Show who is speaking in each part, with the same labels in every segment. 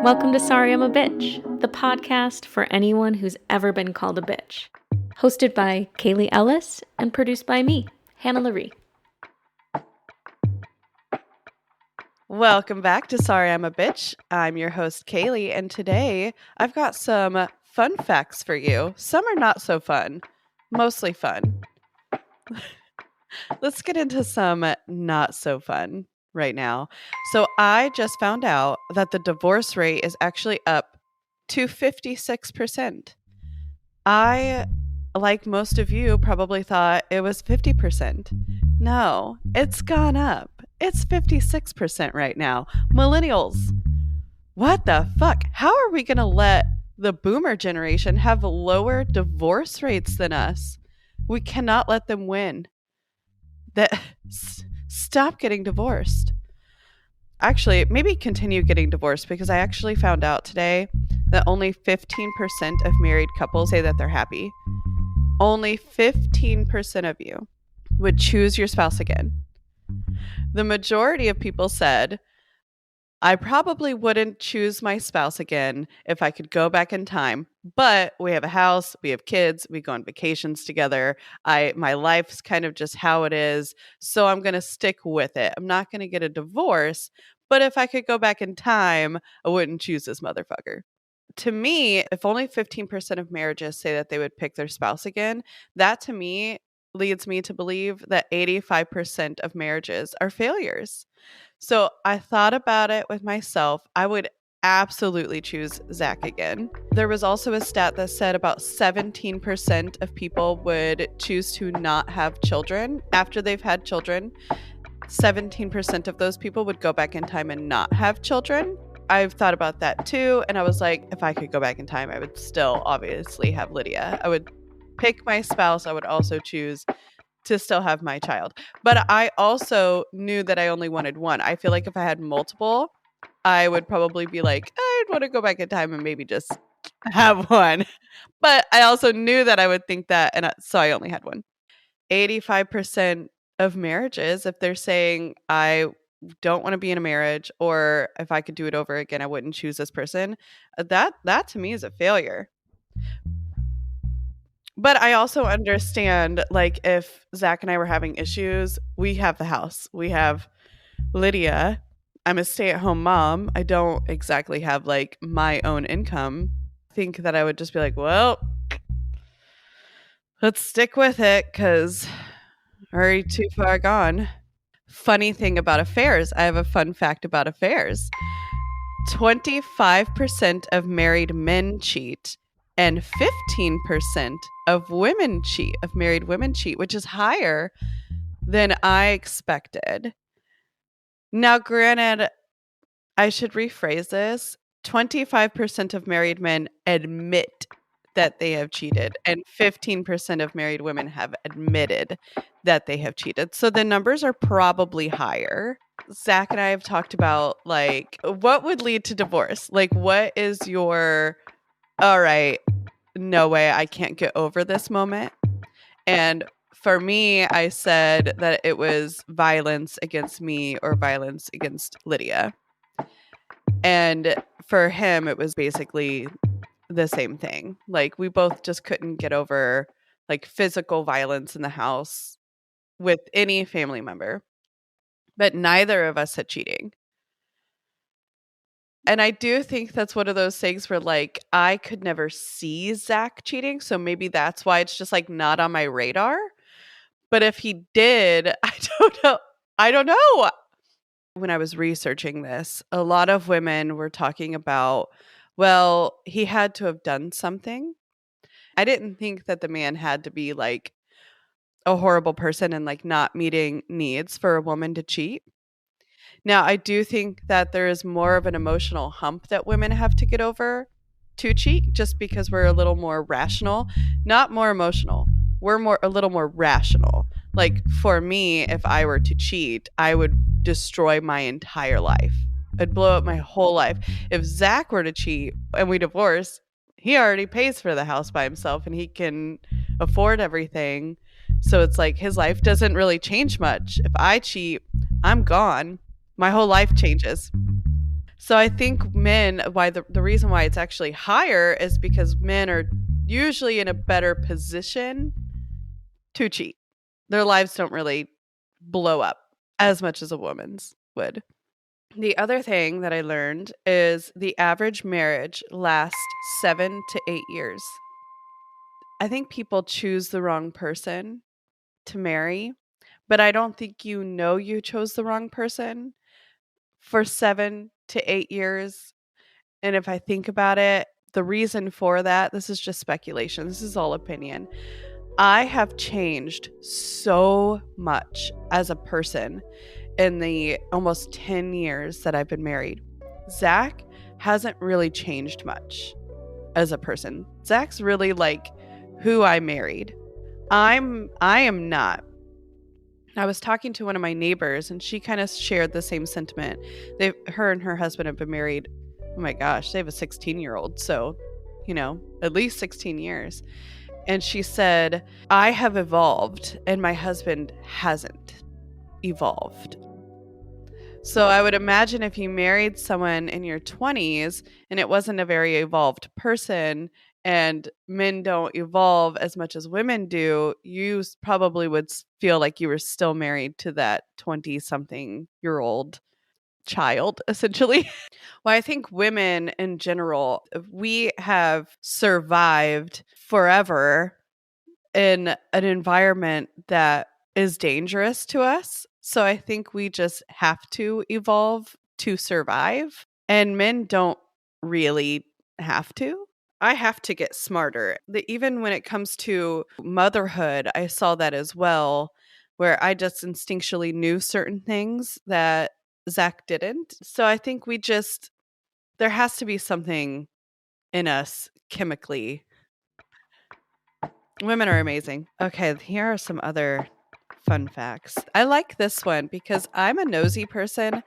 Speaker 1: Welcome to Sorry I'm a Bitch, the podcast for anyone who's ever been called a bitch. Hosted by Kaylee Ellis and produced by me, Hannah Laree.
Speaker 2: Welcome back to Sorry I'm a Bitch. I'm your host, Kaylee, and today I've got some fun facts for you. Some are not so fun, mostly fun. Let's get into some not so fun right now. So I just found out that the divorce rate is actually up to 56%. I, like most of you, probably thought it was 50%. No, it's gone up. It's 56% right now. Millennials, what the fuck? How are we going to let the boomer generation have lower divorce rates than us? We cannot let them win. Stop getting divorced. Actually, maybe continue getting divorced, because I actually found out today that only 15% of married couples say that they're happy. Only 15% of you would choose your spouse again. The majority of people said, I probably wouldn't choose my spouse again if I could go back in time, but we have a house, we have kids, we go on vacations together. My life's kind of just how it is, so I'm going to stick with it. I'm not going to get a divorce, but if I could go back in time, I wouldn't choose this motherfucker. To me, if only 15% of marriages say that they would pick their spouse again, that to me leads me to believe that 85% of marriages are failures. So I thought about it with myself. I would absolutely choose Zach again. There was also a stat that said about 17% of people would choose to not have children after they've had children. 17% of those people would go back in time and not have children. I've thought about that too. And I was like, if I could go back in time, I would still obviously have Lydia. I would pick my spouse. I would also choose to still have my child. But I also knew that I only wanted one. I feel like if I had multiple, I would probably be like, I'd want to go back in time and maybe just have one. But I also knew that I would think that, and so I only had one. 85% of marriages, if they're saying, I don't want to be in a marriage, or if I could do it over again, I wouldn't choose this person, that to me is a failure. But I also understand, like, if Zach and I were having issues, we have the house. We have Lydia. I'm a stay-at-home mom. I don't exactly have, like, my own income. I think that I would just be like, well, let's stick with it, because already too far gone. Funny thing about affairs. I have a fun fact about affairs. 25% of married men cheat, and 15% of women cheat, of married women cheat, which is higher than I expected. Now, granted, I should rephrase this. 25% of married men admit that they have cheated, and 15% of married women have admitted that they have cheated. So the numbers are probably higher. Zach and I have talked about, like, what would lead to divorce? Like, what is your, all right, no way, I can't get over this moment? And for me, I said that it was violence against me or violence against Lydia. And for him, it was basically the same thing. Like, we both just couldn't get over, like, physical violence in the house with any family member. But neither of us had cheating. And I do think that's one of those things where, like, I could never see Zach cheating. So maybe that's why it's just, like, not on my radar. But if he did, I don't know. When I was researching this, a lot of women were talking about, well, he had to have done something. I didn't think that the man had to be, like, a horrible person and, like, not meeting needs for a woman to cheat. Now, I do think that there is more of an emotional hump that women have to get over to cheat, just because we're a little more rational, not more emotional. We're a little more rational. Like, for me, if I were to cheat, I would destroy my entire life. I'd blow up my whole life. If Zach were to cheat and we divorce, he already pays for the house by himself and he can afford everything. So it's like his life doesn't really change much. If I cheat, I'm gone. My whole life changes. So I think men, why the reason why it's actually higher is because men are usually in a better position to cheat. Their lives don't really blow up as much as a woman's would. The other thing that I learned is the average marriage lasts 7 to 8 years. I think people choose the wrong person to marry, but I don't think you know you chose the wrong person for 7 to 8 years. And if I think about it, the reason for that, this is just speculation. This is all opinion. I have changed so much as a person in the almost 10 years that I've been married. Zach hasn't really changed much as a person. Zach's really like who I married. I am not. I was talking to one of my neighbors and she kind of shared the same sentiment. Her and her husband have been married. Oh my gosh, they have a 16-year-old. So, at least 16 years. And she said, I have evolved and my husband hasn't evolved. So I would imagine if you married someone in your 20s and it wasn't a very evolved person and men don't evolve as much as women do, you probably would feel like you were still married to that 20-something-year-old child, essentially. Well, I think women in general, we have survived forever in an environment that is dangerous to us. So I think we just have to evolve to survive. And men don't really have to. I have to get smarter. Even when it comes to motherhood, I saw that as well, where I just instinctually knew certain things that Zach didn't. So I think there has to be something in us chemically. Women are amazing. Okay, here are some other fun facts. I like this one because I'm a nosy person.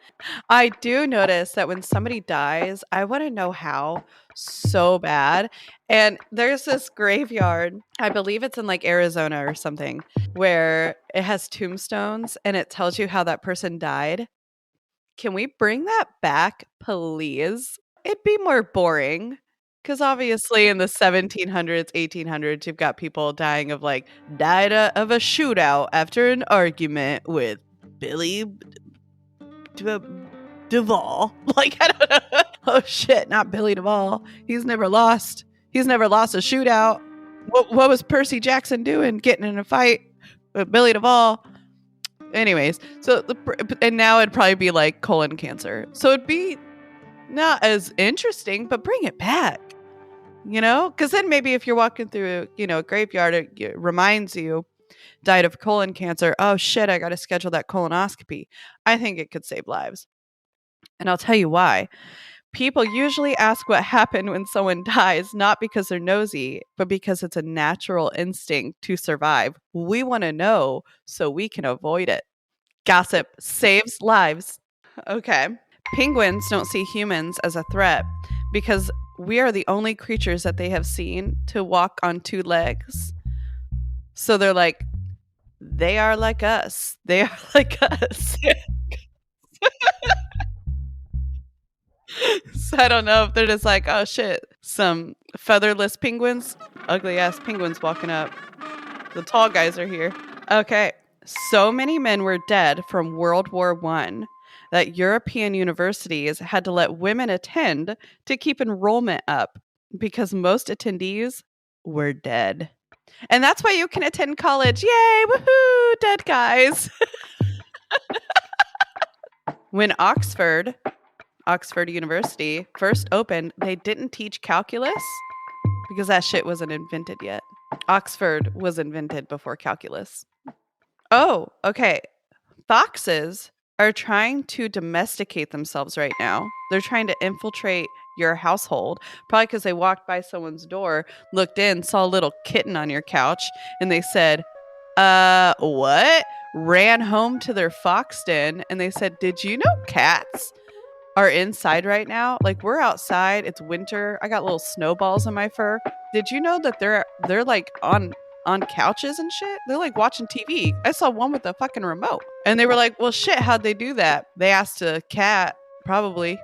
Speaker 2: I do notice that when somebody dies, I want to know how so bad. And there's this graveyard, I believe it's in like Arizona or something, where it has tombstones and it tells you how that person died. Can we bring that back, please? It'd be more boring. Because obviously in the 1700s, 1800s, you've got people dying of died of a shootout after an argument with Billy Duvall. I don't know. Oh shit, not Billy Duvall. He's never lost a shootout. What was Percy Jackson doing getting in a fight with Billy Duvall? Anyways, and now it'd probably be like colon cancer. So it'd be not as interesting, but bring it back. Because then maybe if you're walking through, a graveyard, it reminds you, died of colon cancer. Oh shit, I got to schedule that colonoscopy. I think it could save lives. And I'll tell you why. People usually ask what happened when someone dies, not because they're nosy, but because it's a natural instinct to survive. We want to know so we can avoid it. Gossip saves lives. Okay. Penguins don't see humans as a threat because we are the only creatures that they have seen to walk on two legs. So they're like, they are like us. They are like us. So I don't know if they're just like, oh shit, some featherless penguins, ugly ass penguins walking up. The tall guys are here. Okay. So many men were dead from World War I that European universities had to let women attend to keep enrollment up because most attendees were dead. And that's why you can attend college. Yay, woohoo, dead guys. When Oxford University first opened, they didn't teach calculus because that shit wasn't invented yet. Oxford was invented before calculus. Oh, okay. Foxes are trying to domesticate themselves right now. They're trying to infiltrate your household, probably because they walked by someone's door, looked in, saw a little kitten on your couch, and they said, what? Ran home to their fox den, and they said, did you know cats are inside right now? We're outside, it's winter, I got little snowballs in my fur. Did you know that they're on couches and shit? They're watching TV. I saw one with a fucking remote. And they were like, well, shit, how'd they do that? They asked a cat, probably.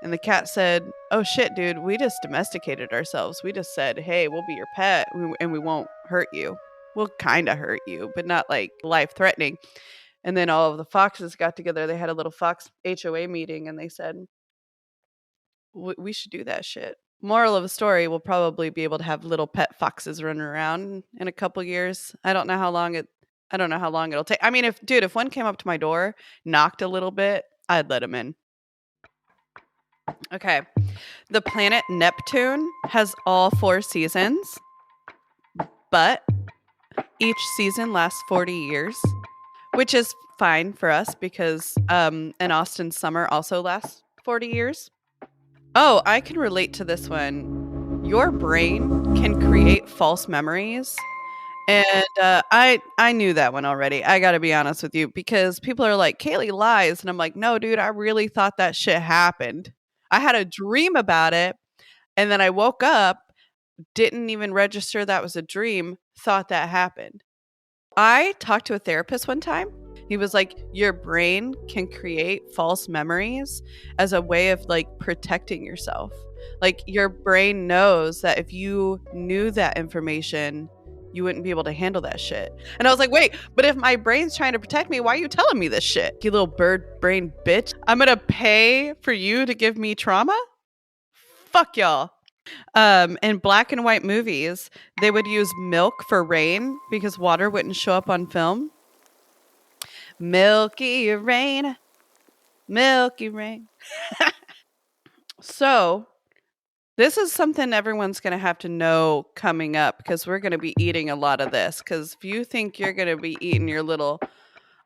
Speaker 2: And the cat said, "Oh shit, dude, we just domesticated ourselves. We just said, hey, we'll be your pet and we won't hurt you. We'll kind of hurt you, but not like life threatening." And then all of the foxes got together. They had a little fox HOA meeting and they said, we should do that shit. Moral of the story, we'll probably be able to have little pet foxes running around in a couple years. I don't know how long it'll take. I mean, if one came up to my door, knocked a little bit, I'd let him in. Okay. The planet Neptune has all 4 seasons, but each season lasts 40 years, which is fine for us because an Austin summer also lasts 40 years. Oh, I can relate to this one. Your brain can create false memories. And I knew that one already. I got to be honest with you because people are like, Kaylee lies. And I'm like, no, dude, I really thought that shit happened. I had a dream about it. And then I woke up, didn't even register that was a dream, thought that happened. I talked to a therapist one time. He was like, your brain can create false memories as a way of like protecting yourself. Like your brain knows that if you knew that information, you wouldn't be able to handle that shit. And I was like, wait, but if my brain's trying to protect me, why are you telling me this shit? You little bird brain bitch. I'm going to pay for you to give me trauma? Fuck y'all. In black and white movies, they would use milk for rain because water wouldn't show up on film. Milky rain, milky rain. So, this is something everyone's going to have to know coming up because we're going to be eating a lot of this. Because if you think you're going to be eating your little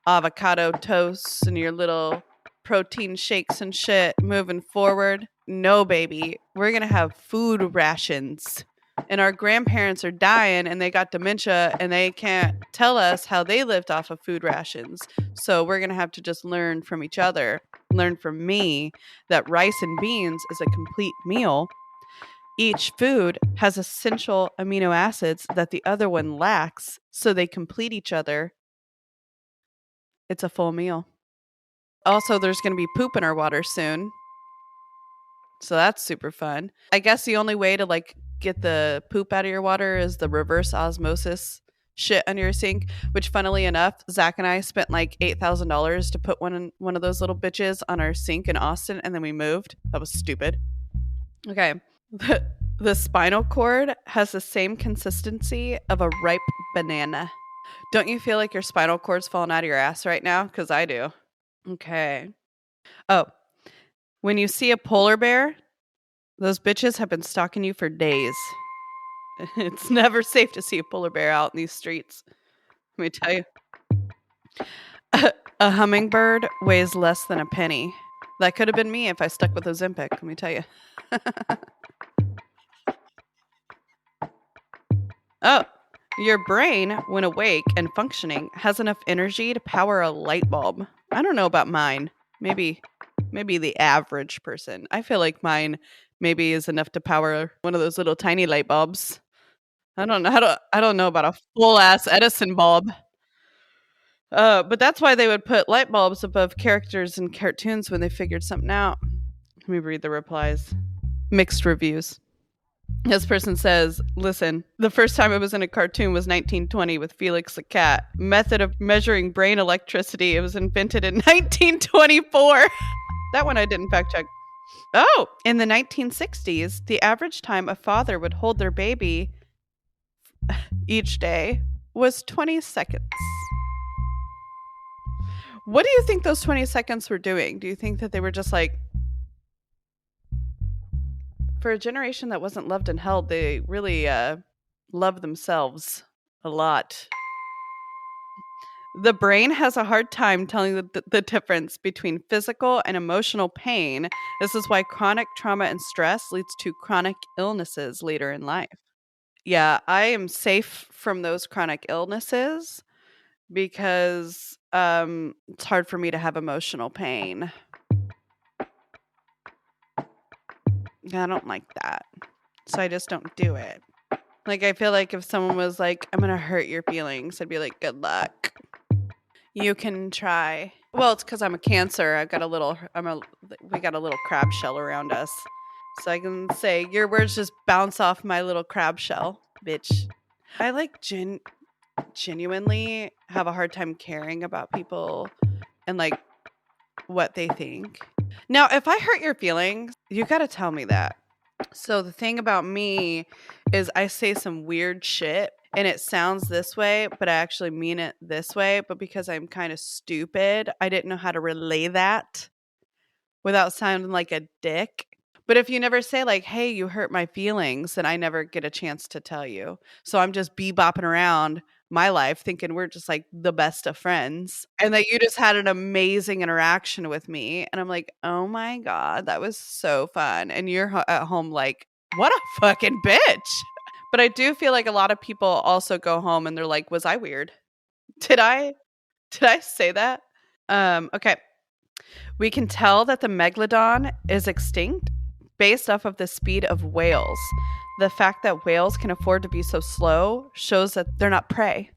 Speaker 2: avocado toasts and your little protein shakes and shit moving forward, no, baby. We're going to have food rations. And our grandparents are dying and they got dementia and they can't tell us how they lived off of food rations. So we're going to have to just learn from each other, learn from me that rice and beans is a complete meal. Each food has essential amino acids that the other one lacks, so they complete each other. It's a full meal. Also, there's going to be poop in our water soon. So that's super fun. I guess the only way to like get the poop out of your water is the reverse osmosis shit under your sink, which funnily enough, Zach and I spent like $8,000 to put one of those little bitches on our sink in Austin, and then we moved. That was stupid. Okay. The spinal cord has the same consistency of a ripe banana. Don't you feel like your spinal cord's falling out of your ass right now? Because I do. Okay. Oh, when you see a polar bear, those bitches have been stalking you for days. It's never safe to see a polar bear out in these streets. Let me tell you. A hummingbird weighs less than a penny. That could have been me if I stuck with Ozempic, let me tell you. Oh, your brain, when awake and functioning, has enough energy to power a light bulb. I don't know about mine. Maybe the average person. I feel like mine maybe is enough to power one of those little tiny light bulbs. I don't know. I don't know about a full ass Edison bulb. But that's why they would put light bulbs above characters in cartoons when they figured something out. Let me read the replies. Mixed reviews. This person says, listen, the first time it was in a cartoon was 1920 with Felix the cat. Method of measuring brain electricity. It was invented in 1924. That one I didn't fact check. Oh, in the 1960s, the average time a father would hold their baby each day was 20 seconds. What do you think those 20 seconds were doing? Do you think that they were just like, for a generation that wasn't loved and held, they really love themselves a lot. The brain has a hard time telling the difference between physical and emotional pain. This is why chronic trauma and stress leads to chronic illnesses later in life. Yeah, I am safe from those chronic illnesses because it's hard for me to have emotional pain. I don't like that. So I just don't do it. Like, I feel like if someone was like, I'm going to hurt your feelings, I'd be like, good luck. You can try. Well, it's because I'm a Cancer. We got a little crab shell around us. So I can say your words just bounce off my little crab shell, bitch. I like genuinely have a hard time caring about people and like what they think. Now, if I hurt your feelings, you got to tell me that. So the thing about me is I say some weird shit and it sounds this way, but I actually mean it this way. But because I'm kind of stupid, I didn't know how to relay that without sounding like a dick. But if you never say like, hey, you hurt my feelings, then I never get a chance to tell you. So I'm just bebopping around my life thinking we're just like the best of friends and that you just had an amazing interaction with me. And I'm like, oh my God, that was so fun. And you're at home like, what a fucking bitch. But I do feel like a lot of people also go home and they're like, was I weird? Did I say that? Okay. We can tell that the megalodon is extinct based off of the speed of whales. The fact that whales can afford to be so slow shows that they're not prey.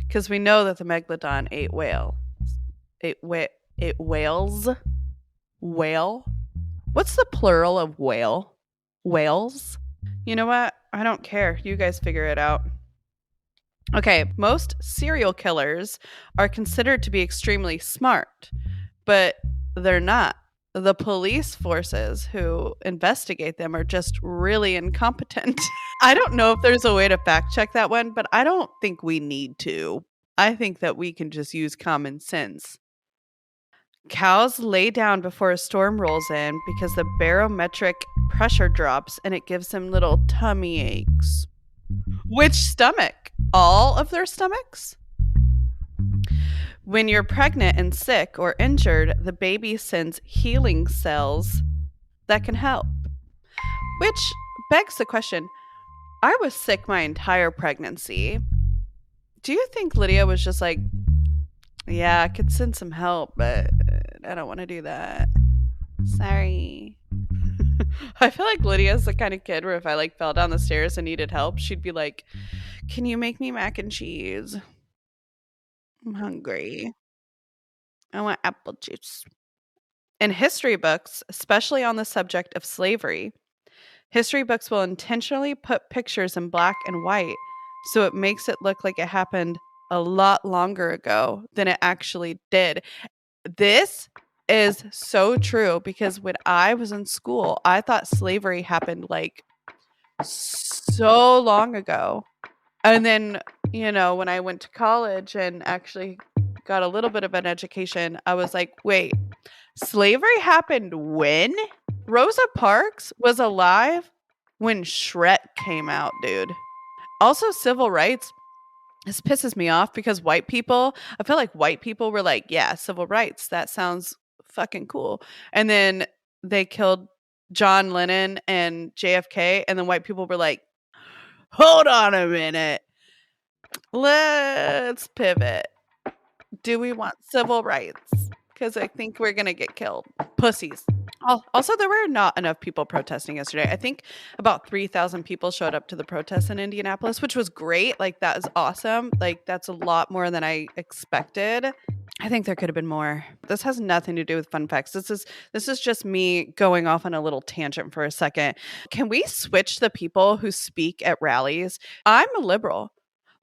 Speaker 2: Because we know that the megalodon ate whales. Whale? What's the plural of whale? Whales? You know what? I don't care. You guys figure it out. Okay, most serial killers are considered to be extremely smart, but they're not. The police forces who investigate them are just really incompetent. I don't know if there's a way to fact check that one, but I don't think we need to. I think that we can just use common sense. Cows lay down before a storm rolls in because the barometric pressure drops and it gives them little tummy aches. Which stomach? All of their stomachs? When you're pregnant and sick or injured, the baby sends healing cells that can help. Which begs the question, I was sick my entire pregnancy. Do you think Lydia was just like, yeah, I could send some help, but I don't want to do that. Sorry. I feel like Lydia's the kind of kid where if I like fell down the stairs and needed help, she'd be like, can you make me mac and cheese? I'm hungry. I want apple juice. In history books, especially on the subject of slavery, history books will intentionally put pictures in black and white so it makes it look like it happened a lot longer ago than it actually did. This is so true because when I was in school, I thought slavery happened like so long ago. And then, you know, when I went to college and actually got a little bit of an education, I was like, wait, slavery happened when? Rosa Parks was alive when Shrek came out, dude. Also, civil rights. This pisses me off because I feel like white people were like, yeah, civil rights. That sounds fucking cool. And then they killed John Lennon and JFK. And then white people were like, hold on a minute. Let's pivot. Do we want civil rights? Because I think we're going to get killed. Pussies. Also, there were not enough people protesting yesterday. I think about 3,000 people showed up to the protests in Indianapolis, which was great. Like, that is awesome. Like, that's a lot more than I expected. I think there could have been more. This has nothing to do with fun facts. This is just me going off on a little tangent for a second. Can we switch the people who speak at rallies? I'm a liberal.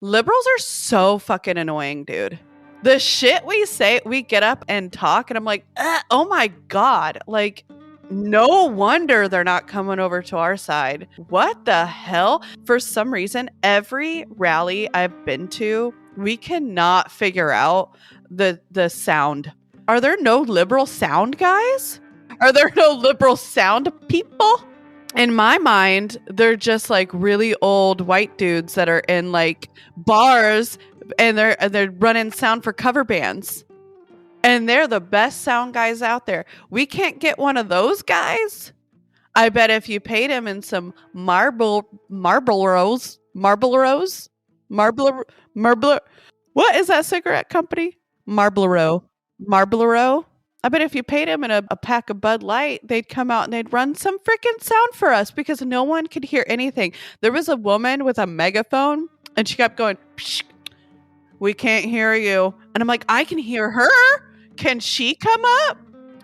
Speaker 2: Liberals are so fucking annoying, dude. The shit we say, we get up and talk, and I'm like, oh my God. Like, no wonder they're not coming over to our side. What the hell? For some reason, every rally I've been to, we cannot figure out the sound. Are there no liberal sound guys? Are there no liberal sound people? In my mind, they're just like really old white dudes that are in like bars and they're running sound for cover bands. And they're the best sound guys out there. We can't get one of those guys. I bet if you paid him in some Marlboros. What is that cigarette company? Marlboro. I bet if you paid him in a pack of Bud Light, they'd come out and they'd run some freaking sound for us because no one could hear anything. There was a woman with a megaphone and she kept going, psh, we can't hear you. And I'm like, I can hear her. Can she come up?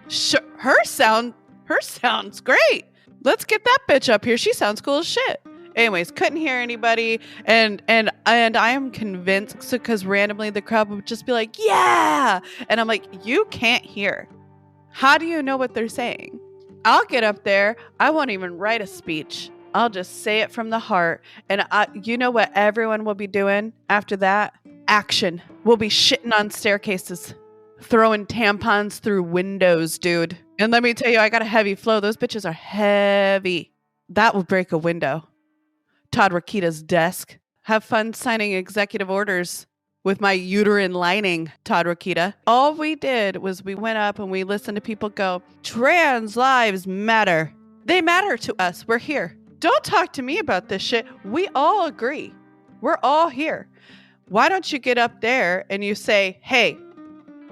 Speaker 2: Sure, her sounds great. Let's get that bitch up here. She sounds cool as shit. Anyways, couldn't hear anybody, and I am convinced because randomly the crowd would just be like, yeah, and I'm like, you can't hear. How do you know what they're saying? I'll get up there. I won't even write a speech. I'll just say it from the heart. And you know what everyone will be doing after that? Action. We'll be shitting on staircases, throwing tampons through windows, dude. And let me tell you, I got a heavy flow. Those bitches are heavy. That will break a window. Todd Rakita's desk. Have fun signing executive orders with my uterine lining, Todd Rakita. All we did was we went up and we listened to people go, trans lives matter. They matter to us. We're here. Don't talk to me about this shit. We all agree. We're all here. Why don't you get up there and you say, hey,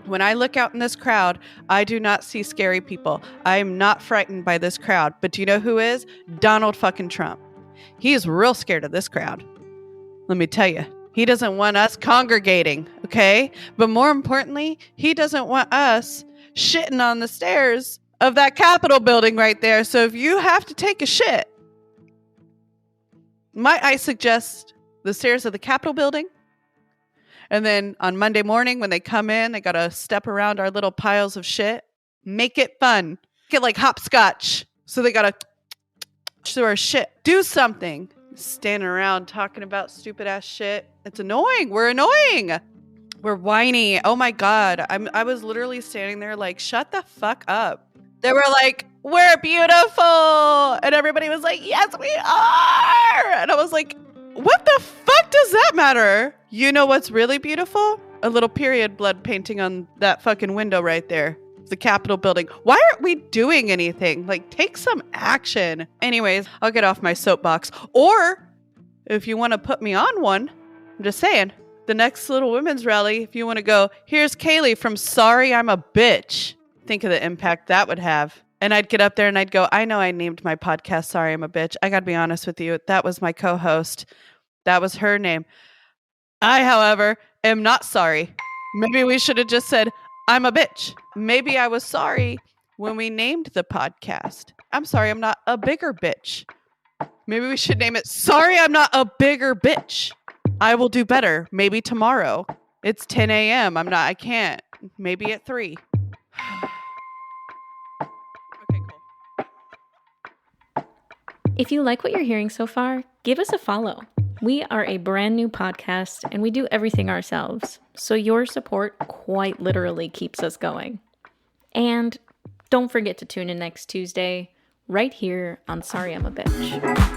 Speaker 2: when I look out in this crowd, I do not see scary people. I am not frightened by this crowd. But do you know who is? Donald fucking Trump. He is real scared of this crowd. Let me tell you, he doesn't want us congregating, okay? But more importantly, he doesn't want us shitting on the stairs of that Capitol building right there. So if you have to take a shit, might I suggest the stairs of the Capitol building? And then on Monday morning when they come in, they got to step around our little piles of shit. Make it fun. Get like hopscotch. So they got to through our shit. Do something. Standing around talking about stupid ass shit. It's annoying. We're annoying. We're whiny. Oh my God. I was literally standing there like, shut the fuck up. They were like, we're beautiful. And everybody was like, yes, we are. And I was like, what the fuck does that matter? You know what's really beautiful? A little period blood painting on that fucking window right there. The Capitol building. Why aren't we doing anything? Like, take some action. Anyways, I'll get off my soapbox. Or if you want to put me on one, I'm just saying, the next little women's rally, if you want to go, here's Kaylee from Sorry I'm a Bitch. Think of the impact that would have. And I'd get up there and I'd go, I know I named my podcast Sorry I'm a Bitch. I got to be honest with you. That was my co-host. That was her name. I, however, am not sorry. Maybe we should have just said, I'm a bitch. Maybe I was sorry when we named the podcast. I'm sorry, I'm not a bigger bitch. Maybe we should name it Sorry I'm Not a Bigger Bitch. I will do better. Maybe tomorrow. It's 10 a.m. I can't. Maybe at 3. Okay, cool.
Speaker 1: If you like what you're hearing so far, give us a follow. We are a brand new podcast and we do everything ourselves, so your support quite literally keeps us going. And don't forget to tune in next Tuesday, right here on Sorry I'm a Bitch.